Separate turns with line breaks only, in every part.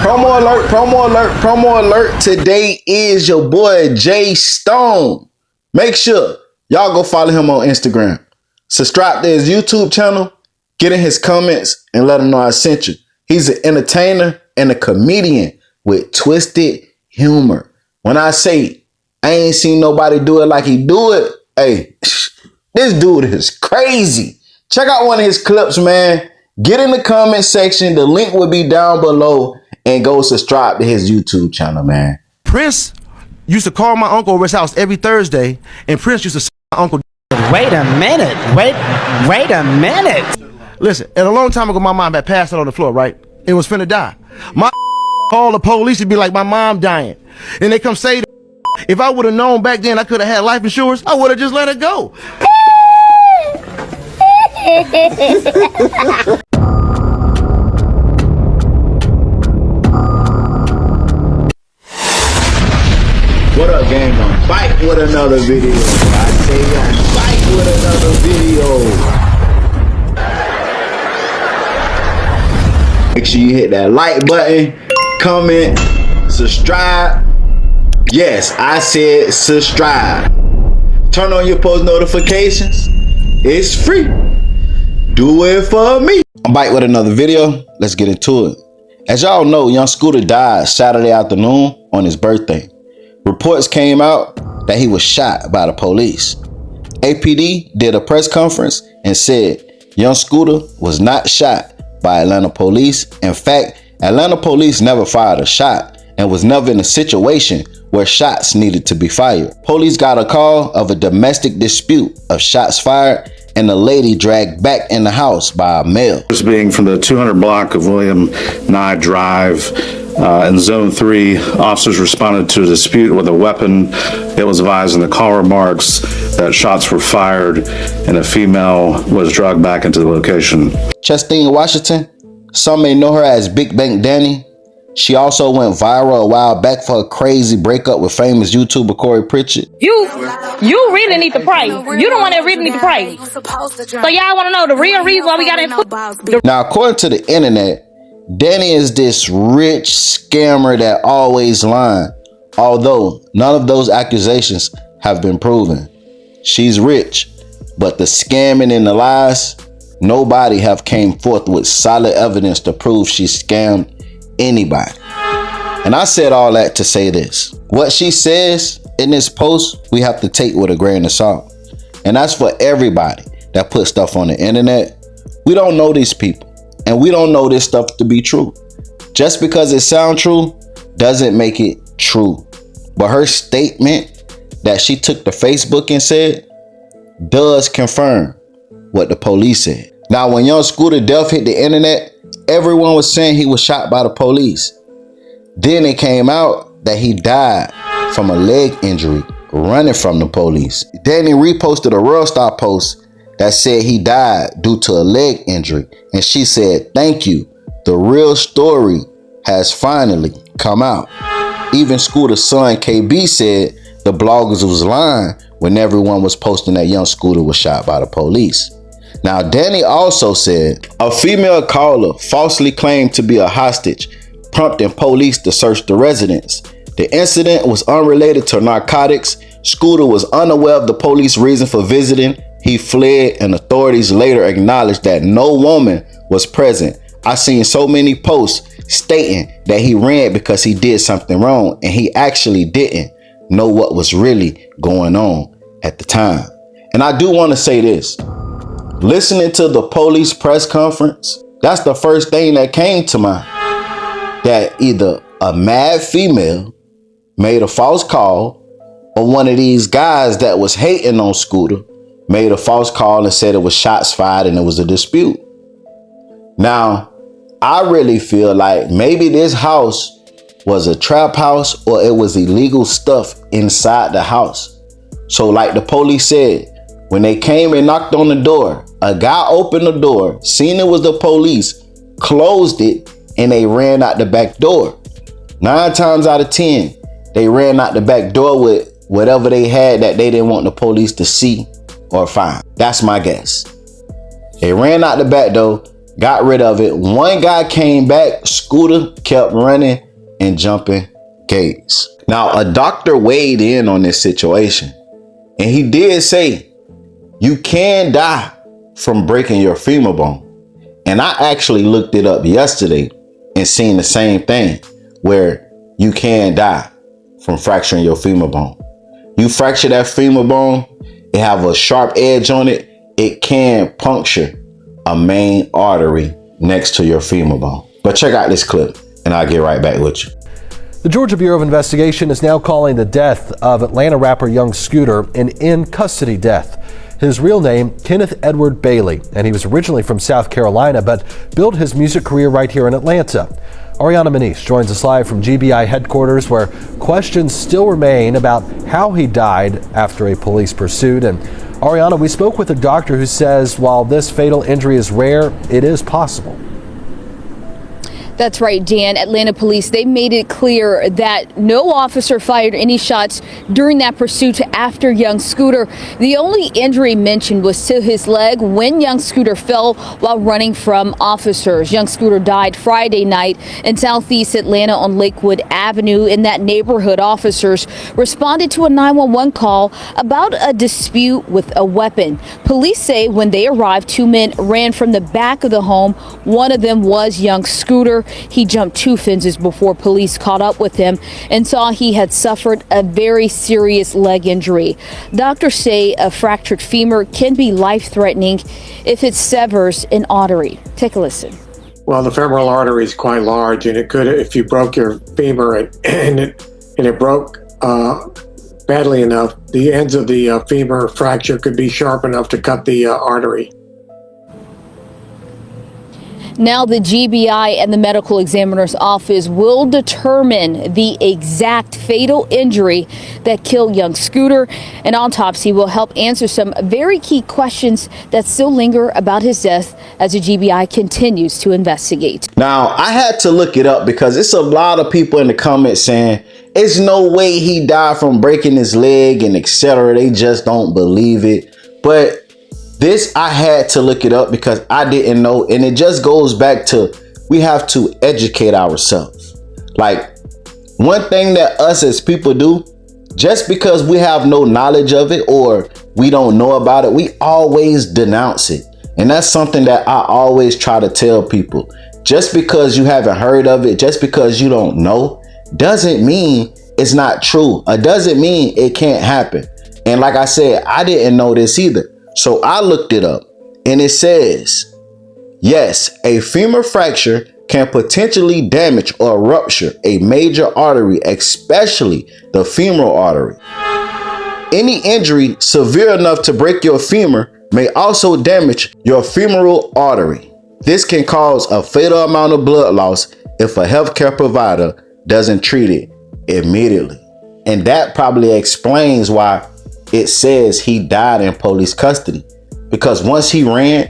Promo alert, promo alert, promo alert. Today is your boy Jay Stone. Make sure y'all go follow him on Instagram. Subscribe to his YouTube channel, get in his comments, and let him know I sent you. He's an entertainer and a comedian with twisted humor. When I say I ain't seen nobody do it like he do it, hey, this dude is crazy. Check out one of his clips, man. Get in the comment section. The link will be down below. And go subscribe to his YouTube channel, man.
Prince used to call my uncle over his house every Thursday, and Prince used to say my uncle.
Wait a minute. Wait a minute.
Listen, and a long time ago, my mom had passed out on the floor, right? It was finna die. My called the police and be like, my mom dying. And they come say, if I would have known back then I could have had life insurance, I would have just let it go.
What up, gang? I'm back with another video. I say I'm back with another video. Make sure you hit that like button, comment, subscribe. Yes, I said subscribe. Turn on your post notifications. It's free. Do it for me. I'm back with another video. Let's get into it. As y'all know, young Scooter died Saturday afternoon on his birthday. Reports came out that he was shot by the police. APD did a press conference and said young Scooter was not shot by Atlanta police. In fact, Atlanta police never fired a shot and was never in a situation where shots needed to be fired. Police got a call of a domestic dispute of shots fired and a lady dragged back in the house by a male.
This being from the 200 block of William Nye Drive in Zone 3, officers responded to a dispute with a weapon. It was advised in the call remarks that shots were fired and a female was dragged back into the location.
Chastine Washington, some may know her as Big Bank Danny. She also went viral a while back for a crazy breakup with famous YouTuber Corey Pritchett.
You really need to pray. You the one that really need to pray. So y'all want to know the real reason why we got in.
Now, according to the internet, Danny is this rich scammer that always lying. Although none of those accusations have been proven. She's rich, but the scamming and the lies, nobody have came forth with solid evidence to prove she scammed anybody. And I said all that to say this. What she says in this post, we have to take with a grain of salt. And that's for everybody that puts stuff on the internet. We don't know these people. And we don't know this stuff to be true. Just because it sounds true doesn't make it true. But her statement that she took to Facebook and said does confirm what the police said. Now, when young Scooter death hit the internet, everyone was saying he was shot by the police. Then it came out that he died from a leg injury running from the police. Danny reposted a Real Star post that said he died due to a leg injury. And she said, thank you. The real story has finally come out. Even Scooter's son, KB, said the bloggers was lying when everyone was posting that young Scooter was shot by the police. Now, Danny also said a female caller falsely claimed to be a hostage, prompting police to search the residence. The incident was unrelated to narcotics. Scooter was unaware of the police reason for visiting. He fled, and authorities later acknowledged that no woman was present. I seen so many posts stating that he ran because he did something wrong, and he actually didn't know what was really going on at the time. And I do want to say this. Listening to the police press conference, that's the first thing that came to mind. That either a mad female made a false call, or one of these guys that was hating on Scooter made a false call and said it was shots fired and it was a dispute. Now, I really feel like maybe this house was a trap house or it was illegal stuff inside the house. So like the police said, when they came and knocked on the door, a guy opened the door, seen it was the police, closed it, and they ran out the back door. 9 times out of 10, they ran out the back door with whatever they had that they didn't want the police to see or find. That's my guess. They ran out the back door, got rid of it. One guy came back, Scooter kept running and jumping gates. Now, a doctor weighed in on this situation, and he did say you can die from breaking your femur bone. And I actually looked it up yesterday and seen the same thing, where you can die from fracturing your femur bone. You fracture that femur bone, it have a sharp edge on it, it can puncture a main artery next to your femur bone. But check out this clip and I'll get right back with you.
The Georgia Bureau of Investigation is now calling the death of Atlanta rapper Young Scooter an in-custody death. His real name, Kenneth Edward Bailey, and he was originally from South Carolina, but built his music career right here in Atlanta. Ariana Manish joins us live from GBI headquarters, where questions still remain about how he died after a police pursuit. And Ariana, we spoke with a doctor who says while this fatal injury is rare, it is possible.
That's right, Dan. Atlanta police, they made it clear that no officer fired any shots during that pursuit after Young Scooter. The only injury mentioned was to his leg when Young Scooter fell while running from officers. Young Scooter died Friday night in southeast Atlanta on Lakewood Avenue. In that neighborhood, officers responded to a 911 call about a dispute with a weapon. Police say when they arrived, two men ran from the back of the home. One of them was Young Scooter. He jumped two fences before police caught up with him and saw he had suffered a very serious leg injury. Doctors say a fractured femur can be life-threatening if it severs an artery. Take a listen.
Well, the femoral artery is quite large, and it could, if you broke your femur and it broke badly enough, the ends of the femur fracture could be sharp enough to cut the artery.
Now the GBI and the medical examiner's office will determine the exact fatal injury that killed Young Scooter. An autopsy will help answer some very key questions that still linger about his death as the GBI continues to investigate.
Now, I had to look it up because it's a lot of people in the comments saying it's no way he died from breaking his leg and etc. They just don't believe it. But this, I had to look it up because I didn't know. And it just goes back to, we have to educate ourselves. Like, one thing that us as people do, just because we have no knowledge of it or we don't know about it, we always denounce it. And that's something that I always try to tell people. Just because you haven't heard of it, just because you don't know, doesn't mean it's not true. Or doesn't mean it can't happen. And like I said, I didn't know this either. So I looked it up and it says, yes, a femur fracture can potentially damage or rupture a major artery, especially the femoral artery. Any injury severe enough to break your femur may also damage your femoral artery. This can cause a fatal amount of blood loss if a healthcare provider doesn't treat it immediately. And that probably explains why it says he died in police custody, because once he ran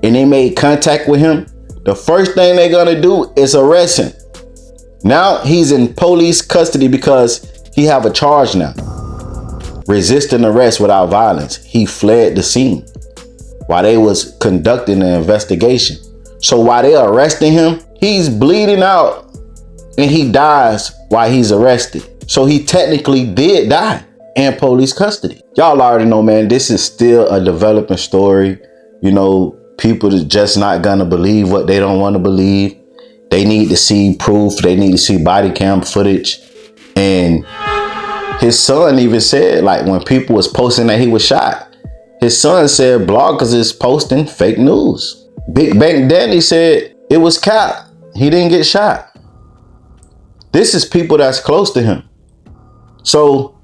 and they made contact with him, the first thing they're gonna do is arrest him. Now he's in police custody because he have a charge now. Resisting arrest without violence. He fled the scene while they was conducting an investigation. So while they arresting him, he's bleeding out and he dies while he's arrested. So he technically did die in police custody. Y'all already know, man, this is still a developing story. You know, people are just not gonna believe what they don't want to believe. They need to see proof. They need to see body cam footage. And his son even said, like, when people was posting that he was shot, his son said bloggers is posting fake news. Big Bank Danny said it was cap. He didn't get shot. This is people that's close to him. So,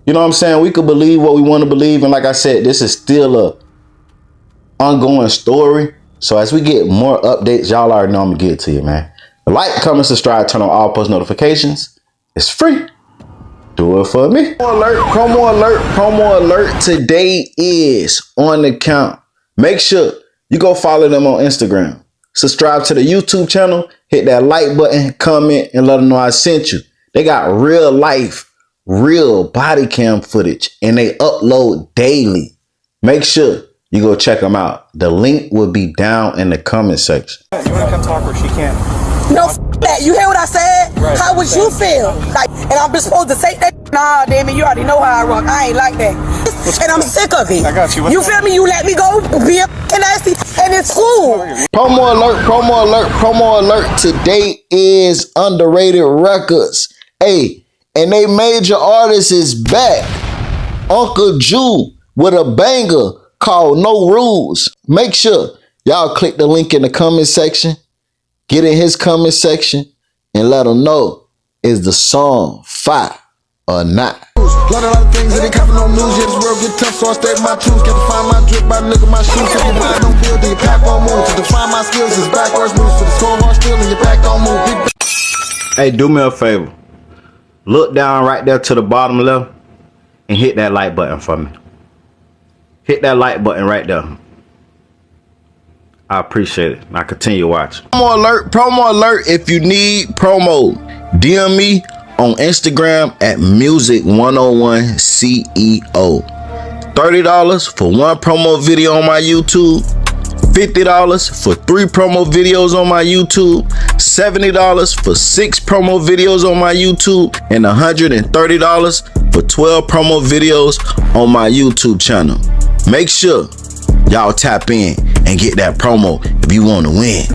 you know what I'm saying? We could believe what we want to believe. And like I said, this is still a ongoing story. So as we get more updates, y'all already know I'm going to get it to you, man. Like, comment, subscribe, turn on all post notifications. It's free. Do it for me. Promo alert. Today is on the count. Make sure you go follow them on Instagram. Subscribe to the YouTube channel. Hit that like button, comment, and let them know I sent you. They got real life, real body cam footage, and they upload daily. Make sure you go check them out. The link will be down in the comment section.
You want to come talk where she can't?
No, that. You hear what I said? Right. How would you feel? Like, and I'm just supposed to say that? Nah, Damon, you already know how I rock. I ain't like that. And I'm sick of it.
I got you.
You feel me? You let me go, be a nasty, and it's cool.
Promo alert, promo alert, promo alert. Today is Underrated Records. Hey, and they major artist is back. Uncle Jew with a banger called No Rules. Make sure y'all click the link in the comment section. Get in his comment section and let him know, is the song fire or not?
Lot of things that ain't coming on news. Yeah, this world get tough, so I state my truth. Got to find my drip by the look of my shoes. If your mind don't build, then your path won't move. To define my skills is backwards moves. For the score hard still and your back don't move.
Hey, do me a favor. Look down right there to the bottom left and hit that like button for me. Hit that like button right there. I appreciate it. Now continue watching. Promo alert. If you need promo, DM me on Instagram at music101CEO. $30 for one promo video on my YouTube. $50 for 3 promo videos on my YouTube. $70 for 6 promo videos on my YouTube. And $130 for 12 promo videos on my YouTube channel. Make sure y'all tap in and get that promo if you want to win.